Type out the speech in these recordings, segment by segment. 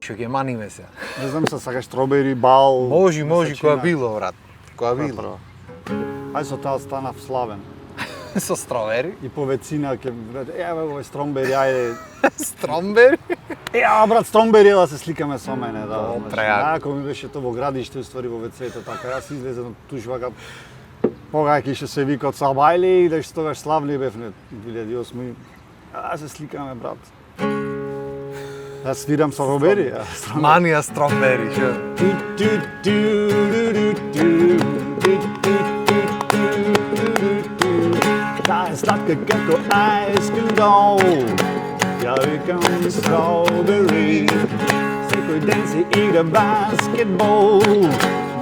што ќе маниме се. Не знам се сакаш стробери, бал. Може, која било, брат. Која било. Ај со таа станав славен. Со стробери. И по вецина ќе еве овој стромбери, ајде. Стромбери? Брат, стромбери да се сликаме со мене, да. Преако. Ако ми беше тоа во градиште, уствари во вецето, така јас излезам тужва га погајќи што се викаат Сабајли и да што тогаш славни бевме 2008. А се сликаме, брат. Јас свирам со Робери, Манија стромбери, што? Таа е сладка како айскрим. Ја викам стробери. Секој ден се игра баскетбол.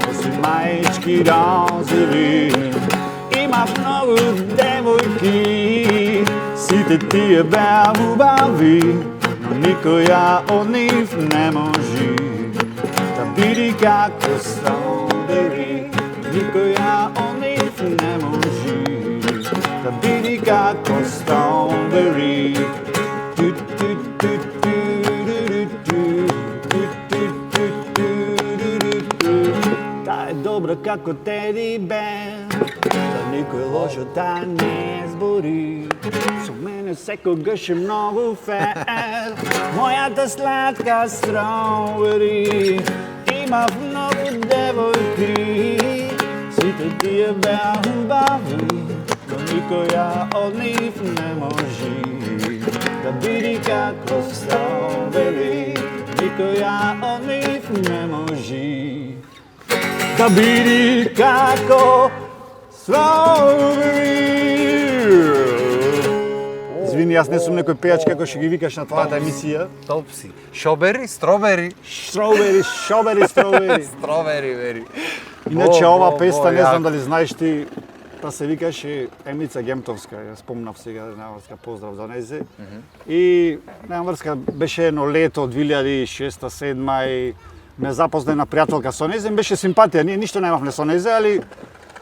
Носи маички розови. Имав многу девојки. Сите тие беа убави. Но никоја од нив не може да биде како стробери. Никоја од нив не може да биде како стробери. Таа е добра како теди бер, да никој лошо таа не збори. Со мене секогаш е многу фер, мојата сладка стробери. Имав многу девојки, сите тие беа убави, но никоја од нив не може да биде како стробери. Никоја од нив не може да биде како стробери. Извини, јас не сум некој пејач како што ги викаш на твојата емисија. Топ си. Шобери, стробери. Стробери, шобери, стробери. Стробери, вери. Иначе ова песна, не знам дали знаеш ти, та се викаше Емица Гемтовска, ја спомнав сега, нема врска, поздрав за незе. И нема врска, беше едно лето 2006-2007 и ме запозна една пријателка со незе, беше симпатија, ние ништо немавме со незе, али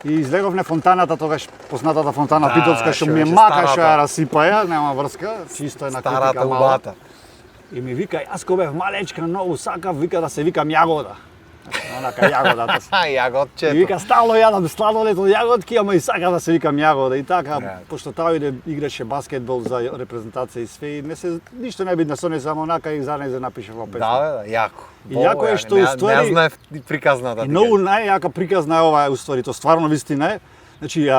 и излеговме фонтаната, тогаш познатата фонтана Питовска, што ми е мака што ја расипаја, нема врска, чисто една критика мала. И ми вика, јас кога бев малечка, многу сакав, вика да се викам Јагода. Онака јагодата. Јагодчето. И вика, стално јадам сладолед од јагодки, ама и сакам да се викам Јагода. И така, пошто таа играше баскетбол за репрезентација и све, и не се ништо не бидна со не само онака и за незе напишав во песна. Да, јако. И јако е што уствари не знаев приказната. И многу најјака приказна е ова уствари, тоа стварно вистина е. Значи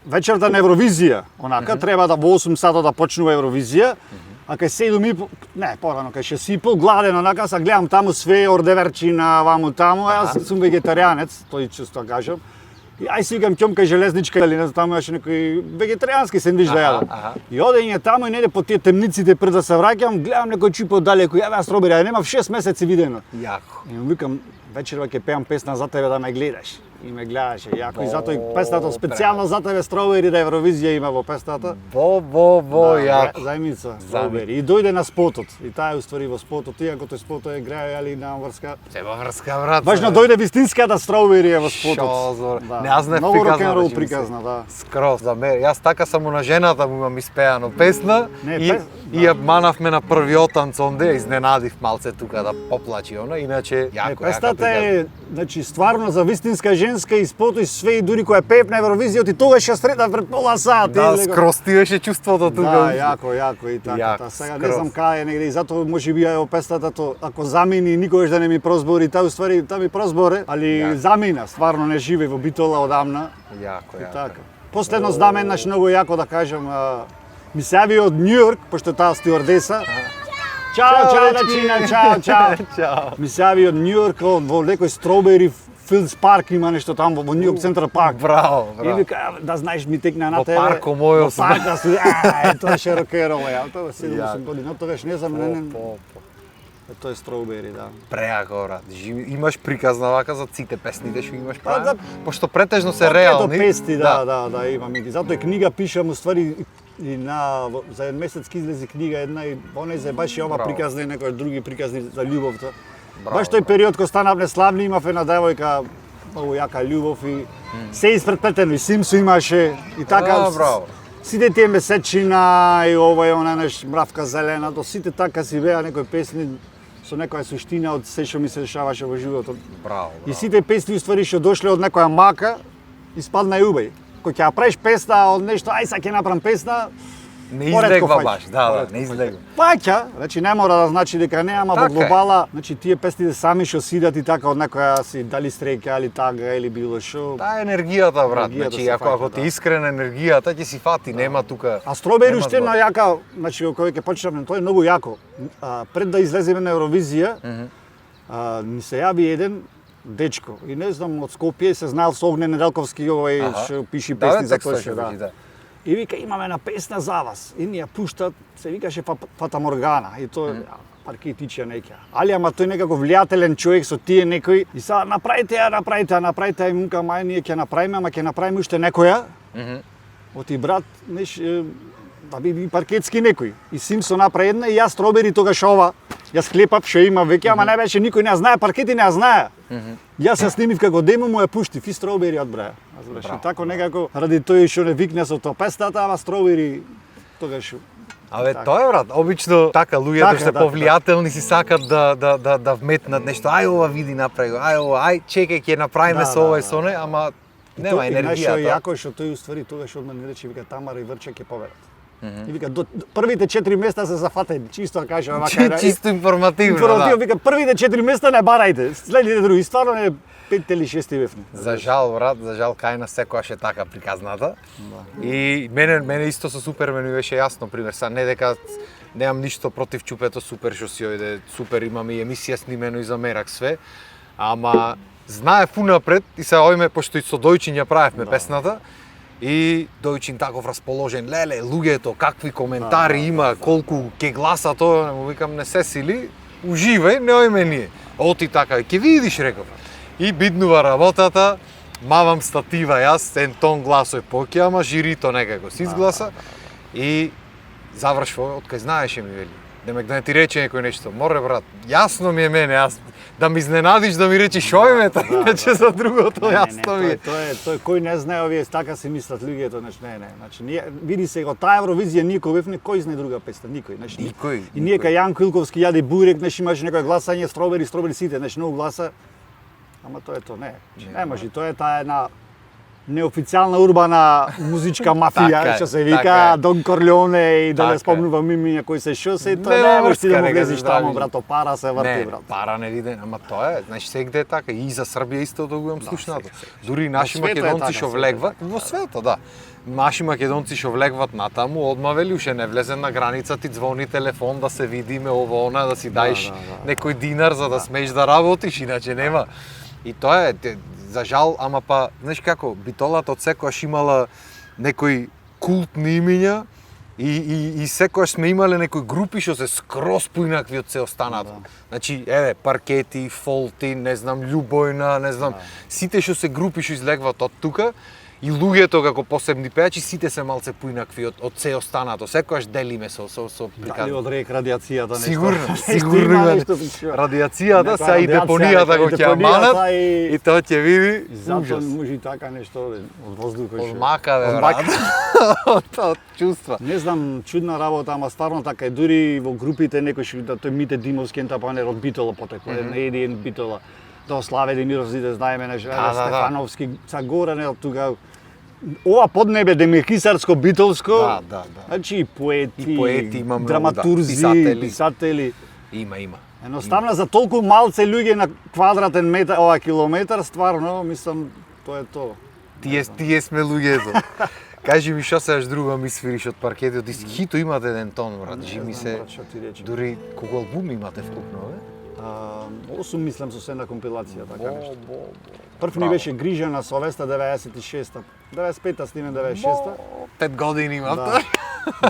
вечерта на Евровизија, онака треба да во 8 сата да почнува Евровизија. А кај 7:30, не, порано, кај 6:30, гладен, онака, са гледам таму све, ордеверчина, ваму таму, јас сум вегетаријанец, тој често кажам. И ај си викам ќом кај железничка или не знам, таму имаше некој вегетаријански сендвич да јадам. И одење таму и неде по тие темниците пред да се враќам, гледам некој чипо далеко, јаве стробери, а немав 6 месеци видено. Јако. И му викам, вечерва ќе пеам песна за тебе да ме гледаш. И ме гледаше јако. И затоа и песната специјално за тебе стробери да Евровизија има во песната. Јако. За Емица стробери. И дојде на спотот. И таа е уствари во спотот, иако тој спотот е грај, али на врска. Себа врска, брат. Важно дојде вистинската стробери во спотот. Шозор. Да. Не, аз знаев многу приказна. рок-н-рол приказна, да. Скроз, да ме. Јас така само на жената му имам испеано песна и ја манавме на првиот танц онде, изненадив малце тука да поплачи она, иначе јако. Песната е, значи стварно за вистинска женска и спото и све и дури која пеев на Евровизија, и тогаш ја сретна пред пола сат. Да, скроз ти беше чувството тука. Да, јако и така. Сега не знам каде негде и затоа можеби ја песната то ако замини никогаш да не ми прозбори, таа уствари таа ми прозборе, али замина, стварно не живе во Битола одамна. Јако. Така. Последно знам еднаш многу јако да кажам, ми се јави од Њујорк, пошто таа стюардеса. Чао, дечина, чао. Ми се јави од Њујорк во некој стробери Филдс парк има нешто таму во Њујорк Централ парк. Браво. И вика, да знаеш ми текна на тебе. Во парко мојот. Во парка су, тоа ше рокерол, тоа 7-8 години, тогаш не знам, тоа е стробери, да. Преако, брат. Имаш приказна вака за сите песните што имаш правено? Пошто претежно се реални. Песни, да, имам. И затоа книга пишам, уствари, и за еден месец излезе книга една и онезе баш и ова приказна и некои други приказни за љубовта. Баш тој период кога станавме славни, имав една девојка, многу јака љубов и се испретплетено, и Симсо имаше и така. Сите тие месечина и ова и она неш мравка зелена, до сите така си беа некои песни со некоја суштина од се што ми се дешаваше во животот. Браво. И сите песни уствари што дошле од некоја мака, испадна и убај. Кога ќе ја правиш песна од нешто, ај сега ќе направам песна, Не поретко излегва фаќа. баш, да, не излегва. Фаќа, значи не мора да значи дека не, ама во Така е. глобала, значи тие песните сами што сидат и така од некоја си дали стрека или тага или било што. Таа енергијата, брат, Енергијата значи се ако фаќа, ти да. искрена енергијата ќе си фати, нема тука. А Стробери нема уште една збор. јака, значи кога ќе почнеме, тоа е многу јако. Пред да излеземе на Евровизија, ни се јави еден дечко и не знам од Скопје се знаел со Огнен Неделковски овој Аха. што пиши Да, песни бе, за текстот тоа што што пиши, да. И вика имаме една песна за вас. И ни ја пуштат, се викаше Фата Моргана и тоа парки тича неќа. Али ама тој некако влијателен човек со тие некои и сега направите ја и мука мај ние ќе направиме, ама ќе направиме уште некоја. Оти брат, неш да биде паркетски некој. И Симсо направи една и јас Стробери тогаш ова ја склепав што има веќе, ама не беше никој не ја знае, паркети не ја знае. Јас ја снимив како демо му ја пуштив и Стробери одбраја. Разбираш, и тако некако ради тој што не викне со тоа песната, ама Стробери тогаш. Абе, Така. тоа е, брат, обично така луѓето Така, што се така, повлијателни си сакат да вметнат нешто. Ај ова види направи, ај ова, ај чекај ќе направиме Да, со ова и да, со не, ама нема И нешто енергијата. јако што тој уствари тогаш одма ни рече вика Тамара и Врча ќе победат. И вика до првите 4 места се зафатени, чисто каже овака. Чисто информативно, Информативно да. вика првите 4 места не барајте, следните други стварно не 5 или 6 бевни. За жал, брат, за жал кај нас секогаш е така приказната. И мене исто со Супермен ми беше јасно, пример, са не дека немам ништо против Чупето Супер што си ојде, супер, имаме и емисија снимено и за Мерак све, ама знаев унапред и се ојме, пошто и со Дојчин ја правевме песната, и Дојчин таков расположен, леле, луѓето, какви коментари има, колку ќе гласа тоа, му викам, не се сили, уживај, не ојме ние. Оти така, ќе видиш, реков. И биднува работата, мавам статива јас, ен тон гласој поќе, ама жирито некако се изгласа и завршува, откај знаеше ми вели. Демек да не ти рече некој нешто, море брат, јасно ми е мене, јас да ми изненадиш да ми речеш ојмета, иначе за другото јасно ми е. Тој кој не знае овие така си мислат луѓето, значи не. Значи ние види се го таа Евровизија никој бевне кој знае друга песна, никој, значи. Никој. И ние кај Јанко Илковски јаде бурек, значи имаше некој гласање Стробери сите, значи многу гласа. Ама тоа е тоа, не. Не може, тоа е таа една неофицијална урбана музичка мафија, Така е, што се така вика е. Дон Корлеоне и да Така не е. спомнувам имиња кои се што се, Не, тоа не можеш ти да врска, му нека влезеш се таму, здрави. брато, пара се врти, Не, брат. пара не виде, ама тоа е, значи сегде е така и за Србија исто да го имам слушнато. Дури наши Во светот е македонци така, што светот е влегват така, во светот, да. Наши македонци што влегват натаму, одма вели уште не влезе на граница, ти звони телефон да се видиме ово она, да си даиш некој динар за да смееш да работиш, иначе нема. И тоа е, за жал, ама па, знаеш како, битолата од секојаш имала некои култни имиња и секојаш сме имале некои групи што се скроз поинакви од се останато. Значи, еве, Паркети, Фолти, не знам, Љубојна, не знам, сите што се групи што излегват од тука, и луѓето како посебни пејачи, сите се малце поинакви од се останато. Секојаш делиме со Дали приказна. од рек радиацијата нешто. Сигурно, Нешто сигурно има има нешто причува. радиацијата, Некоја сега и радиација, депонијата некоја го ќе ја депонијата манат и- и тоа ќе види И затоа ужас. може и така нешто од воздухот. Од што- мака, бе, од брат. мака. Од чувства. Не знам, чудна работа, ама стварно така е. Дури во групите некој што да тој Мите Димовски ентапанер од Битола потекло, Едиен Битола. До Славе Демиров сите знаеме нешто, Да, да. Стефановски, са горе не тука. Ова поднебе демекисарско, битолско. Да. Значи и поети, И поети има многу, драматурзи, да, писатели. Има. Едноставно за толку малце луѓе на квадратен метар, километар, стварно, мислам, тоа е тоа. Тие сме луѓето. Кажи ми што се друго ми свириш од паркетот, и хито имате еден тон, брат, жи ми се. Брат, што ти речем. Дури колку албуми имате вкупно, бе? 8 мислам со една компилација, така нешто. Прв ни Браво. беше Грижа на совеста 96-та, 95-та снимен 96-та. 5 години имам Да. тоа.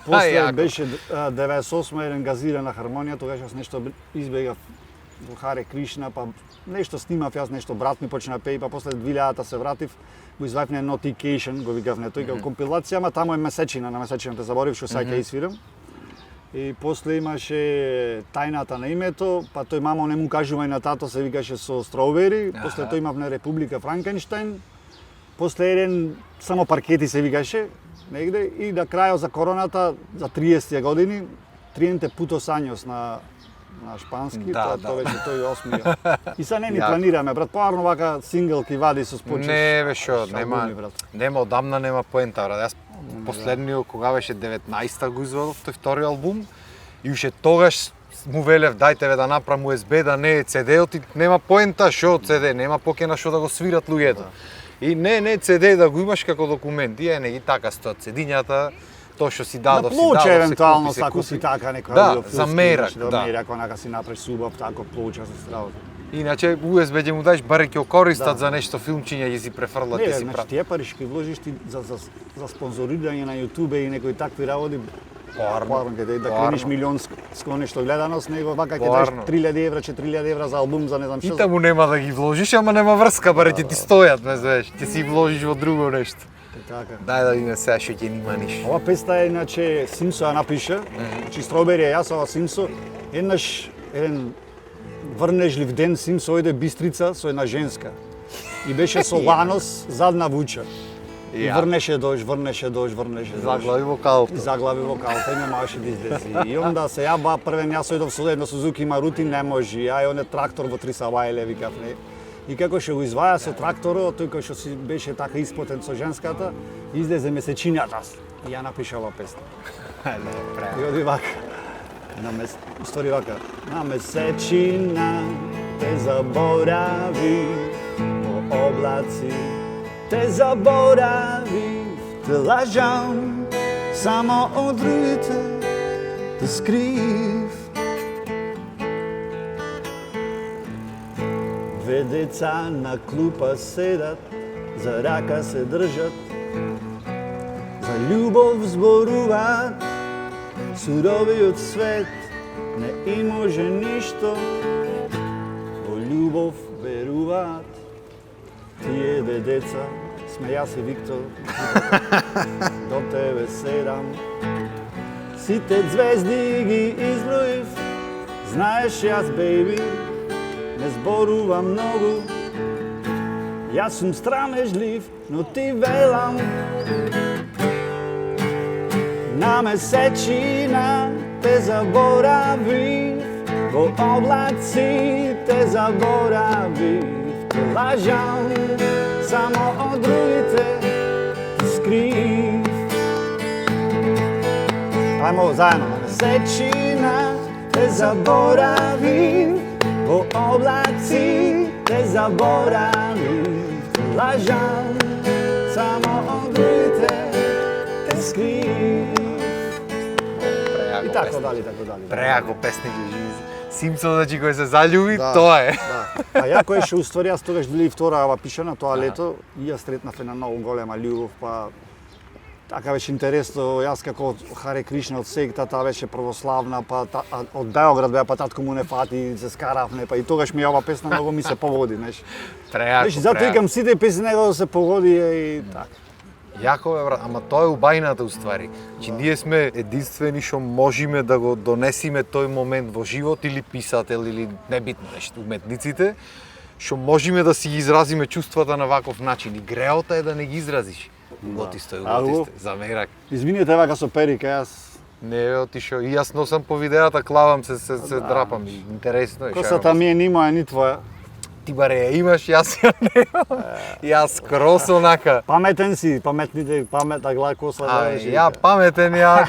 После Јако. беше 98-та еден газирана хармонија, тогаш јас нешто избегав во Харе Кришна, па нешто снимав јас, нешто брат ми почна да пее, па после 2000-та се вратив, го извадив на Notification, го викав не тој како компилација, ама таму е месечина, на месечината заборив што сега ќе свирам. И после имаше Тајната на името, па тој мамо не му кажувај на тато се викаше со Строубери, после тој имав на Република Франкенштајн, после еден само Паркети се викаше негде и на крајот за короната за 30 години 30 путос ањос на на шпански, Да, тоа да. беше тој осмија. И са не ни Ја. планираме, брат, поарно вака синглки вади со спочиш. Не, бе, шо, албуми, брат. нема, одамна нема поента, брат. Јас последниот, кога беше 19-та го извадов тој втори албум, и уште тогаш му велев, дајте ве да направам USB, да не е CD-от и нема поента, шо CD, нема покена шо да го свират луѓето. И не CD да го имаш како документ, и не ги така стоат CD-њата, тоа што си На дадов, плоча евентуално, се ако купи. си така нека Да, видеофилски, за мерак, значи, да. мерак, онака си направиш убав тако плоча со стравот. Иначе USB ќе му даеш баре ќе го користат Да. за нешто филмчиња, ќе си префрлат, Не, ќе си значи прават. тие пари што ги вложиш ти за спонзорирање на YouTube и некои такви работи, Поарно, каде да поарно. крениш милионско нешто гледаност, него вака ќе Поарно. даеш 3000 евра, 4000 евра за албум, за не знам И што. таму нема да ги вложиш, ама нема врска, баре ќе ти стојат, ме знаеш, ќе си вложиш во друго нешто. Така. Дај да видиме сега што ќе ниманиш. Ова песна е иначе Симсо ја напиша, значи Стробери е јас, ова Симсо. Еднаш еден врнежлив ден Симсо ојде Бистрица со една женска. И беше со ланос задна вуча. И Ја. врнеше дожд. Заглави вокалото. И заглави вокалта и не можеше да излези. И онда се јаба првен јас ојдов со една Сузуки Марути, не може. Ај он е трактор во 3 сабајле, викав не. И како што го изваја со тракторот, тој кој што си беше така испотен со женската, излезе месечињата. И ја напиша ова песна. И оди вака. Стори вака. На месечина те заборави во облаци, те заборави, те лажам, само од другите те скрив. Две деца на клупа седат, за рака се држат, за љубов зборуваат, суровиот свет не им може ништо, во љубов веруваат. Тие две деца сме јас и Виктор, до тебе седам. Сите звезди ги изброив, знаеш јас, бейби, не зборувам многу. Јас сум страмежлив, но ти велам. На месечина те заборавив, во облаци те заборавив. Те лажам, само од другите те скрив. Ајмо заедно. На месечина те заборавив, во облаци те заборавив. Те лажам, само од другите те скрив. И така дали. Преако песниќа живи. Симпсон, значи, кој се заљуби, тоа е. Да. А ја кој ше уствари, јас тогаш били втора ова пишана тоа лето и ја стретнав една многу голема љубов, па така беше интересно, јас како Харе Кришна од сектата беше православна, па од Београд беа, па татко му не фати, се скаравме, па и тогаш ми ова песна многу ми се погоди, знаеш. Преако, Значи, затоа викам сите песни него да се погоди и така. Јако бе, брат, ама тоа е убајната уствари. Значи, ние сме единствени што можеме да го донесиме тој момент во живот, или писател, или небитно нешто, уметниците, што можеме да си ги изразиме чувствата на ваков начин. И греота е да не ги изразиш. Готисто, за мерак. Изминете вака со перика, јас Не бе, отишо. И јас носам по видеата, клавам се драпам. И интересно е. косата ми е ни моја, ни твоја. Ти баре ја имаш, јас ја немам. Јас крос онака. Паметен си, памета глава коса да е. Ја паметен, ја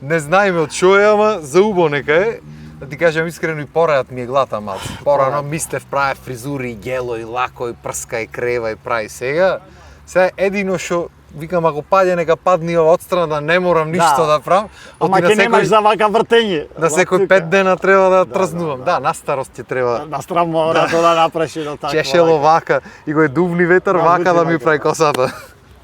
не знаеме од шо е, ама за убо нека е. Да ти кажам искрено, и порајат ми е глата малце. Порано мислев прави фризури, и гело, и лако, и прска, и крева, и прави сега. Сега едино што викам, ако паде, нека падне ова отстрана, да не морам ништо да правам. Ама ќе немаш за вака вртење. На секој 5 дена треба да трзнувам. Да, на старост ќе треба. На страм мора тоа да направиш едно така. Чешело вака и го е дувни ветар Да, вака да ми вака. прави косата.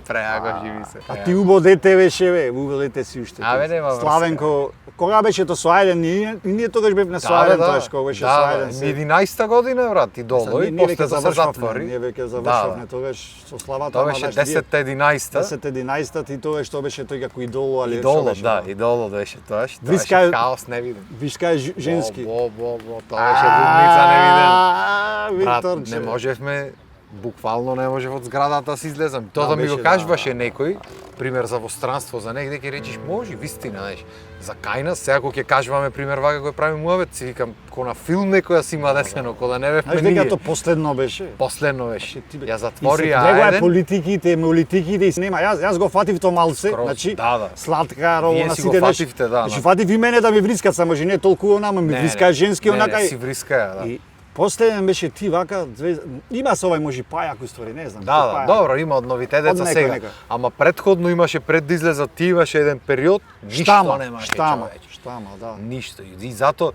Преако живи се. А ти убо дете беше бе, убо дете си уште. Абе, нема врска. Славенко, кога беше тоа со Ајден, и ние тогаш бевме со Ајден, тоаш кога беше со Ајден. 11-та година, брат, и долу, и после да се затвори. Ние веќе завршавме тогаш со Славата. Тоа беше 10-та, 11-та. 10-11-та, ти тогаш тоа беше тој како идоло, али Идоло, да, идоло беше тоа. Тоа беше Виска- хаос невиден. Виш кај женски. Бо, тоа беше будница невиден. Виктор, Брат, не можевме буквално не можев од зградата да се излезам. Тоа да ми го беше, кажуваше некој, пример за во странство, за негде ќе речеш може, вистина, знаеш. За кај нас, сега кога ќе кажуваме пример вака кој прави муавет, си викам ко на филм некоја си има десено, кога да не бевме Знаеш ние. дека тоа последно беше? Последно беше. Ја И затвори се гледа еден. политиките, молитиките и нема. Јас го фатив тоа малце, Скроз, значи да. сладкар, ово Вие на си го сите нешто. фативте, да, Значи на- фатив и мене да ми врискат, само че не толку онама, ми врискаа женски онака. Не, си врискаја, да. И последен беше ти вака, има се овај може пајак ствари, не знам. Да, кој да, пајак. добро, има од новите деца некој, сега. некој. Ама предходно имаше пред да излезат ти имаше еден период, ништо Штама, немаше. штама, човече. штама, да. Ништо. И зато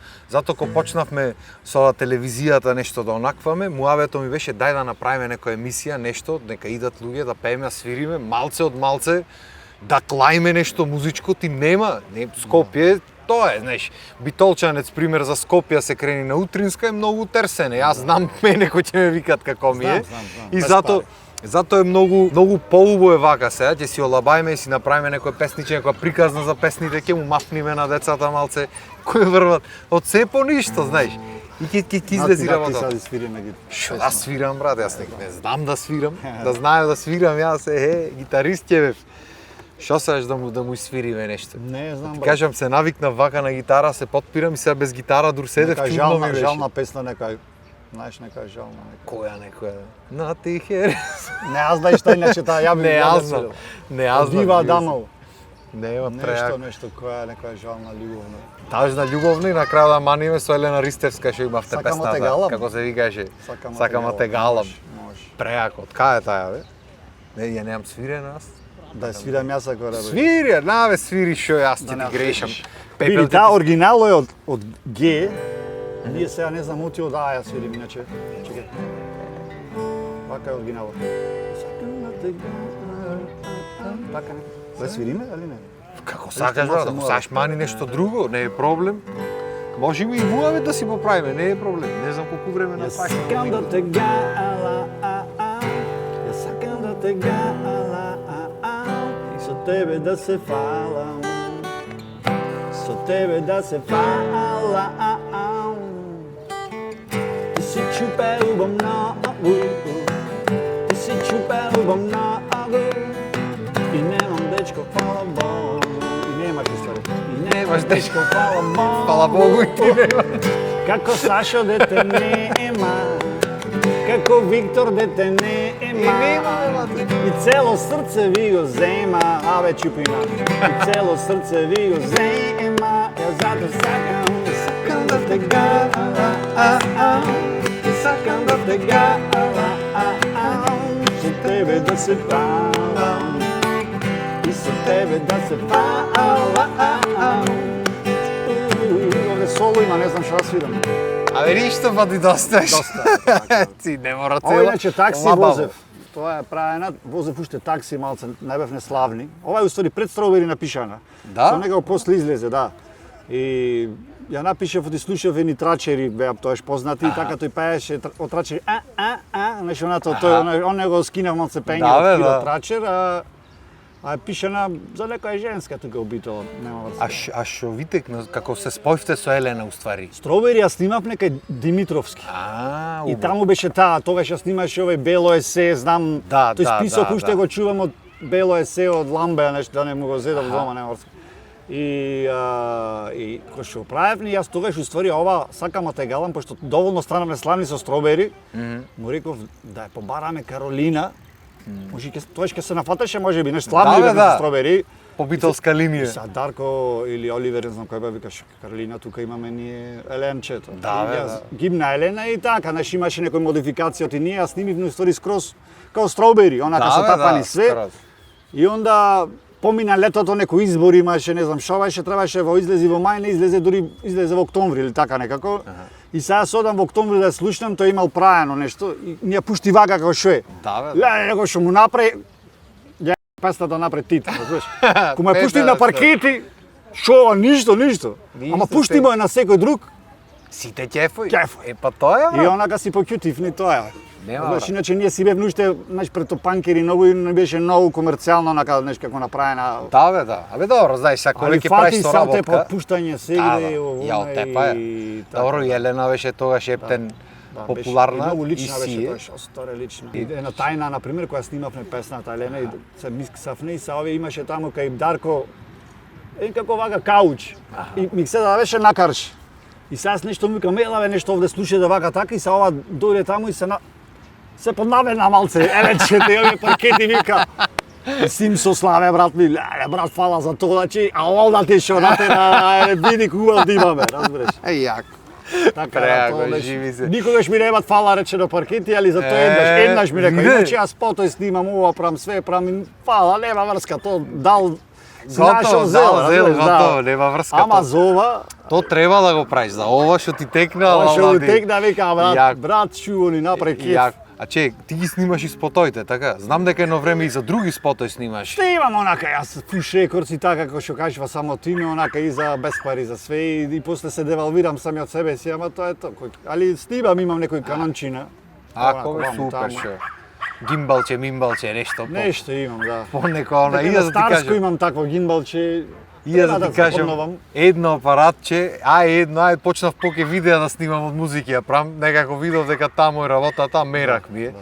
кога почнавме со телевизијата нешто да онакваме, муавето ми беше дај да направиме некоја емисија, нешто, нека идат луѓе да пееме, да свириме, малце од малце, да клајме нешто музичко, ти нема, не Скопје, тоа е, знаеш, Битолчанец пример за Скопје се крени на утринска е многу терсене. Јас знам мене кој ќе ме викат како ми е. Знам, И без зато е многу поубаво е вака сега, ќе си олабајме и си направиме некој песниче, некоја приказна за песните, ќе му мафниме на децата малце кои врват од се по ништо, знаеш. И ќе излези Ти работа. сега свириме ги. Што да свирам, брат, јас не знам да свирам, да знаев да свирам, јас гитарист ќе бев. Што сакаш да му свириме нешто? Не знам, Ти брат. кажам се навикнав вака на гитара, се потпирам и сега без гитара дур седев, Нека чудно ми беше. жална песна нека. Знаеш нека жална нека. Која некоја? На ти херес. Не, аз знаеш тај иначе таа ја би Не, ја јас да знам. свирам. Не, јас знам. Дива Адамов. Нема Нешто, преак. нешто која некоја жална љубовна. Тажна љубовна и на крај да маниме со Елена Ристевска што имавте Сакам да те песната, галам. како се викаше. Сакам Сакам те галам. Може. Преак, од кај е таја бе? Не, ја немам свирена аз. Да ја свирам јас ако да бе. Свири, наве свири што јас Да ти не грешам. свириш. Пепел Види, ти- таа оригинало е од Г. Ние сега не знам оти од А ја свирим иначе. Чекај. Вака е оригинало. Сакам да те галам. Така не. Да свириме или не? Како сакаш, малце брат, ако муавет. сакаш мани нешто друго, не е проблем. Можеме и муавет да си поправиме, не е проблем. Не знам колку време Јас направиш. сакам да те гала, јас сакам да те гала, и со тебе да се фалам, со тебе да се фалам. Ти си чупел многу, ти си чупел многу, и немам дечко, фала Богу, и немаш историја. И Немаш дечко. фала Богу. Фала Богу и ти нема. Како Сашо дете нема, како Виктор дете нема, и цело срце ви го зема, абе чупима, и цело срце ви го зема, ја зато сакам да те гала, сакам да те гала, со тебе да се фалам, и со тебе да се фалам. Овде соло има, не знам што да свирам. Абе ништо па ти досташ. Доста. Ти не мора Ова цела. иначе такси лабаво. возев. Тоа е правена, возев уште такси малце, не бевне славни. Ова е уствари пред Стробери напишана. Да? Со него после излезе, да. И ја напишав и слушав едни трачери, беа тоаш познати, и така тој пееше од трачери нешто на тоа, тој он него скинав малце пење Да, бе, од Киро да. трачер, а е пишана за некоја женска тука убито, нема врска. А шо витекна, како се спојвте со Елена уствари? Стробери ја снимав некај Димитровски. И убаво. таму беше таа, тогаш ја снимаше овој Бело есе, знам, Да, тој да, список да, уште да. го чувам од Бело есе, од Ламбеа, нешто да не му го зедав дома, нема врска. И кој што правевни, јас тогаш уствари ова сакам да те галам, пошто доволно станавме славни со Стробери, му реков да ја побараме Каролина, може ќе тоаш ќе се нафатеше можеби, нешто славни Да, бе, бевме да. со Стробери. Побителска линија. Са Дарко или Оливер, не знам кој бе, викаш, Каролина, тука имаме ние Еленчето. Да, И бе, јас да. гимна Елена и така, знаеш, имаше некои модификации и ние, ја снимивме истори скроз као Стробери, онака со тапани све. скроз. И онда помина летото, некои избори имаше, не знам што беше, требаше во излези во мај, не излезе, дури излезе во октомври или така некако. И сега се одам во октомври да ја слушнам, тој имал праено нешто и ни ја пушти вака како што е. Да, бе, Ја него што му направи, ја песната напред тит, разбираш? Кога ме пушти на паркети, шо, ништо. Ништо, Ама пушти му е на секој друг Сите ќефој. Ќефој. Е па тоа е, и онака си покјутив ни тоа. Нема, Знаеш, брат. иначе ние си бевме уште, знаеш, прето панкери многу и не беше многу комерцијално, онака, знаеш, како направена. Да, бе, да. Абе добро, знаеш, ако Али веќе фати правиш со сам те работка. подпуштање се Да, игре да. ово, Ја од тепа е. и така. Добро, и Елена беше тогаш ептен популарна беше, и многу и лична беше си тоа што сторе лична. И една тајна на пример која снимавме песната Елена и се мисксавне и се овие имаше таму кај Дарко како вака кауч. И ми се да беше накарш. И сега нешто му викам, елаве нешто овде слуша да вака така и се ова дојде таму и се поднавена малце. Еве чете овие паркети вика. Сим со славе брат ми, леле брат фала за тоа, значи, а овда ти шо на те види кога да имаме, разбереш. Јако. Така Преаго, тоа беше. живи се. Никогаш ми немат фала речено паркети, али за тоа еднаш ми рекоа, види. иначе јас потој снимам ова, правам све, правам фала, нема врска, то дал Готово, зел, готово, нема врска. Ама за ова, То треба да го правиш, за ова што ти текна, ова што ала ми ти- текна, вика, Јако. брат, шо ни направи кеф. Јако. А че, ти ги снимаш и спотоите, така? Знам дека едно време и за други спотои снимаш. Што имам онака, јас пуш рекордс и така, како што кажува само име, онака и за без пари, за све, и после се девалвирам сами од себе си, ама тоа е тоа. Али снимам, имам некој канончина. Ако бе, Онака, ваму, супер таму. шо. Гимбалче, мимбалче, нешто. Нешто имам, да. По нека она, и Дека да на ти Старско кажам. имам такво гимбалче. И да треба ти кажам, запомнувам. едно апаратче, почнав поке видеа да снимам од музики, ја правам, некако видов дека таму е работата, мерак ми е.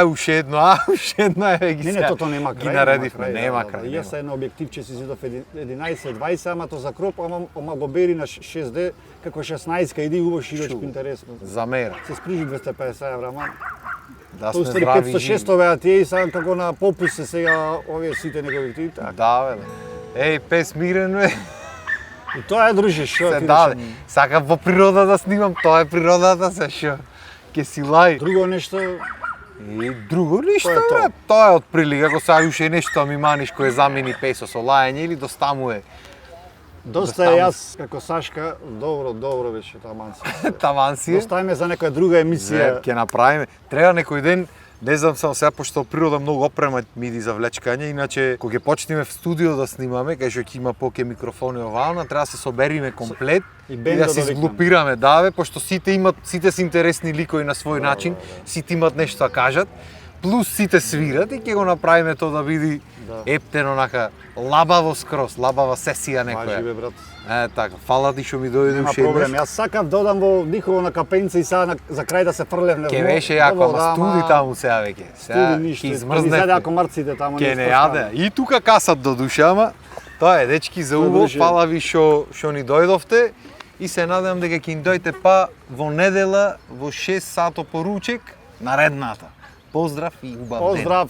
Уште едно, еве ги Не, сега. тото нема крај. Ги наредивме, нема да. крај. И јас нема. со едно објективче си зидов 11-20, ама то за кроп, ама го бери на 6D, како 16 иди убаво широчко интересно. За мера. Се сприжи 250 евра, ама Да тоа сме устари здрави и 500-600 живи. беа тие и сега како на попус се сега овие сите негови објективи, така. Да, бе. Еј, пес мирен, бе. И тоа е дружиш, што Се ти даде. речам. Сакам во природа да снимам, тоа е природата се шо. Ке си лај. Друго нешто, И друго ништо, Тоа е тоа. бе. Тоа е отприлика, ако сега уште нешто ми маниш кој замени песо со лајање или достамуе. доста е јас како Сашка, добро беше таманси. Таман си е. Оставиме за некоја друга емисија. Ќе направиме. Треба некој ден, не знам само сега, пошто природа многу опрема ми иди за влечкање, иначе кога ќе почнеме в студио да снимаме, кај што ќе има поке микрофони оваана, треба да се собериме комплет И и бендо да се да викнеме. зглупираме, да бе, пошто сите се интересни ликови на свој начин, сите имат нешто да кажат, плюс сите свират и ќе го направиме тоа да биде ептен онака лабаво скроз, лабава сесија Важи некоја. бе брат. Така, фала ти што ми дојде Нема уште проблем. еднаш. Јас сакав да одам во Дихово на капенца и сега за крај да се фрлев на Ке беше јако, ама студи таму сега веќе. Сега Студи ќе ништо. Ке измрзнете. заде ако мрците таму. Ке нешто не стане. јаде. И тука касат до душа, ама тоа е, дечки, за убав, Друже. фала ви што ни дојдовте и се надевам дека ќе ни дојдете па во недела во 6 сато по ручек наредната. Поздрав и убав ден. Поздрав.